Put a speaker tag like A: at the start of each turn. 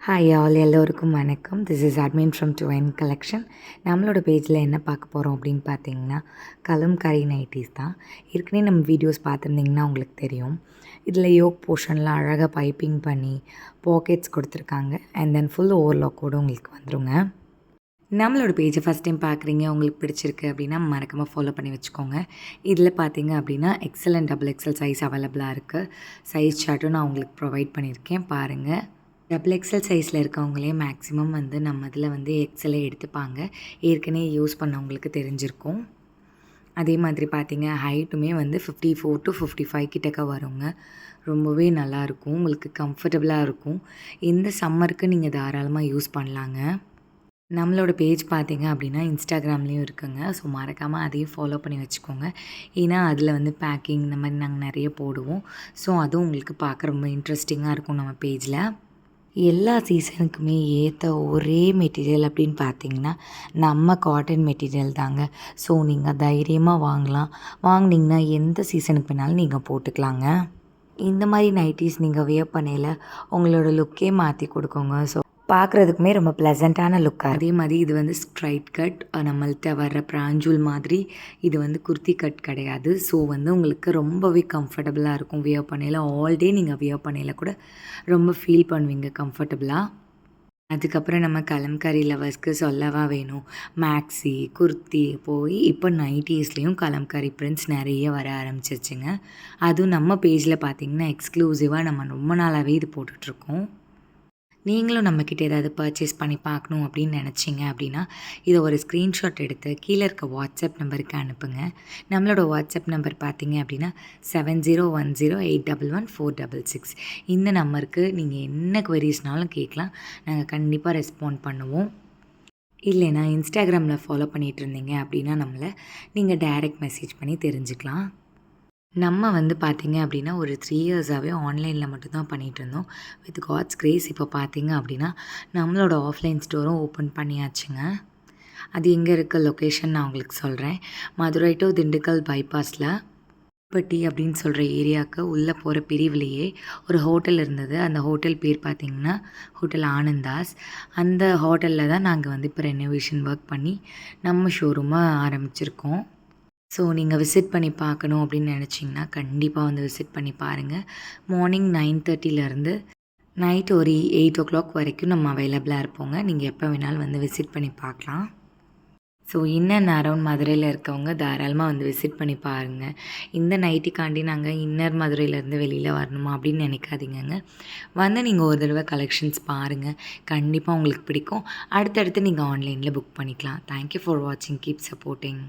A: Hi all எல்லோருக்கும் வணக்கம். This is admin from twine collection. நம்மளோட பேஜில் என்ன பார்க்க போகிறோம் அப்படின்னு பார்த்தீங்கன்னா, கலம்காரி நைட்டிஸ் தான். ஏற்கனவே நம்ம வீடியோஸ் பார்த்துருந்திங்கன்னா உங்களுக்கு தெரியும். இதில் யோக் போர்ஷனில் அழகாக பைப்பிங் பண்ணி பாக்கெட்ஸ் கொடுத்துருக்காங்க. அண்ட் தென் ஃபுல் ஓவர்லாக்கோடு உங்களுக்கு வந்துருங்க. நம்மளோட பேஜை ஃபஸ்ட் டைம் பார்க்குறீங்க, உங்களுக்கு பிடிச்சிருக்கு அப்படின்னா மறக்காமல் ஃபாலோ பண்ணி வச்சுக்கோங்க. இதில் பார்த்தீங்க அப்படின்னா XL and double XL size அவைலபிளாக இருக்குது. சைஸ் சார்ட்டும் நான் உங்களுக்கு ப்ரொவைட் பண்ணியிருக்கேன், பாருங்கள். டபுள் எக்ஸல் சைஸில் இருக்கவங்களே மேக்ஸிமம் நம்ம இதில் எக்ஸலை எடுத்துப்பாங்க. ஏற்கனவே யூஸ் பண்ணவங்களுக்கு தெரிஞ்சிருக்கும். அதே மாதிரி பார்த்திங்க ஹைட்டுமே 54 to 55 கிட்டக்க வருங்க. ரொம்பவே நல்லாயிருக்கும், உங்களுக்கு கம்ஃபர்டபுளாக இருக்கும். இந்த சம்மருக்கு நீங்கள் தாராளமாக யூஸ் பண்ணலாங்க. நம்மளோட பேஜ் பார்த்திங்க அப்படின்னா இன்ஸ்டாகிராம்லேயும் இருக்குங்க. ஸோ மறக்காமல் அதையும் ஃபாலோ பண்ணி வச்சுக்கோங்க. ஏன்னா அதில் பேக்கிங் இந்த மாதிரி நாங்கள் நிறைய போடுவோம். ஸோ அதுவும் உங்களுக்கு பார்க்க ரொம்ப இன்ட்ரெஸ்டிங்காக இருக்கும் நம்ம பேஜில். எல்லா சீசனுக்குமே ஏற்ற ஒரே மெட்டீரியல் அப்படின்னு பார்த்தீங்கன்னா நம்ம காட்டன் மெட்டீரியல் தாங்க. ஸோ நீங்கள் தைரியமாக வாங்கலாம். வாங்கினீங்கன்னா எந்த சீசனுக்கு வேணாலும் நீங்கள் போட்டுக்கலாங்க. இந்த மாதிரி நைட்டிஸ் நீங்கள் வியர் பண்ணையில் உங்களோட லுக்கே மாற்றி கொடுக்குங்க. ஸோ பார்க்குறதுக்குமே ரொம்ப ப்ளசண்ட்டான லுக்காக. அதே மாதிரி இது ஸ்ட்ரைட் கட், நம்மள்கிட்ட வர்ற பிராஞ்சூல் மாதிரி இது குர்த்தி கட் கிடையாது. ஸோ உங்களுக்கு ரொம்பவே கம்ஃபர்டபுளாக இருக்கும் வியர் பண்ணையில். ஆல் டே நீங்கள் வியர் பண்ணையில் கூட ரொம்ப ஃபீல் பண்ணுவீங்க கம்ஃபர்டபுளாக. அதுக்கப்புறம் நம்ம கலம்காரி லவர்ஸ்க்கு சொல்லவா வேணும். மேக்ஸி, குர்த்தி போய் இப்போ நைட்டிஸ்லேயும் கலம்காரி பிரிண்ட்ஸ் நிறைய வர ஆரம்பிச்சிருச்சுங்க. அதுவும் நம்ம பேஜில் பார்த்திங்கன்னா எக்ஸ்க்ளூசிவாக நம்ம ரொம்ப நாளாகவே இது போட்டுட்ருக்கோம். நீங்களும் நம்மக்கிட்ட ஏதாவது பர்ச்சேஸ் பண்ணி பார்க்கணும் அப்படின்னு நினச்சிங்க அப்படின்னா இதை ஒரு ஸ்க்ரீன்ஷாட் எடுத்து கீழே இருக்க வாட்ஸ்அப் நம்பருக்கு அனுப்புங்க. நம்மளோட வாட்ஸ்அப் நம்பர் பார்த்தீங்க அப்படின்னா 7010811466. இந்த நம்பருக்கு நீங்கள் என்ன குவரிஸ்னாலும் கேட்கலாம், நாங்கள் கண்டிப்பாக ரெஸ்பாண்ட் பண்ணுவோம். இல்லைனா இன்ஸ்டாகிராமில் ஃபாலோ பண்ணிகிட்டு இருந்தீங்க அப்படின்னா நம்மளை நீங்கள் டைரெக்ட் மெசேஜ் பண்ணி தெரிஞ்சுக்கலாம். நம்ம பார்த்திங்க அப்படின்னா ஒரு 3 இயர்ஸாகவே ஆன்லைனில் மட்டும்தான் பண்ணிகிட்ருந்தோம். வித் காட்ஸ் கிரேஸ் இப்போ பார்த்திங்க அப்படின்னா நம்மளோட ஆஃப்லைன் ஸ்டோரும் ஓப்பன் பண்ணியாச்சுங்க. அது எங்கே இருக்க லொக்கேஷன் நான் உங்களுக்கு சொல்கிறேன். மதுரை டு திண்டுக்கல் பைபாஸில் பட்டி அப்படின்னு சொல்கிற ஏரியாவுக்கு உள்ளே போகிற பிரிவிலேயே ஒரு ஹோட்டல் இருந்தது. அந்த ஹோட்டல் பேர் பார்த்திங்கன்னா ஹோட்டல் ஆனந்தாஸ். அந்த ஹோட்டலில் தான் நாங்கள் இப்போ ரெனோவேஷன் ஒர்க் பண்ணி நம்ம ஷோரூமை ஆரம்பிச்சிருக்கோம். ஸோ நீங்கள் விசிட் பண்ணி பார்க்கணும் அப்படின்னு நினச்சிங்கன்னா கண்டிப்பாக விசிட் பண்ணி பாருங்கள். மார்னிங் 9:30லேருந்து நைட் ஒரு 8 o'clock வரைக்கும் நம்ம அவைலபிளாக இருப்போங்க. நீங்கள் எப்போ வேணாலும் விசிட் பண்ணி பார்க்கலாம். ஸோ இன்னர் அரவுண்ட் மதுரையில் இருக்கவங்க தாராளமாக விசிட் பண்ணி பாருங்கள். இந்த நைட்டிக்காண்டி நாங்கள் இன்னர் மதுரையிலேருந்து வெளியில் வரணுமா அப்படின்னு நினைக்காதீங்கங்க. நீங்கள் ஒரு தடவை கலெக்ஷன்ஸ் பாருங்கள், கண்டிப்பாக உங்களுக்கு பிடிக்கும். அடுத்தடுத்து நீங்கள் ஆன்லைனில் புக் பண்ணிக்கலாம். தேங்க்யூ ஃபார் வாட்சிங். Keep supporting.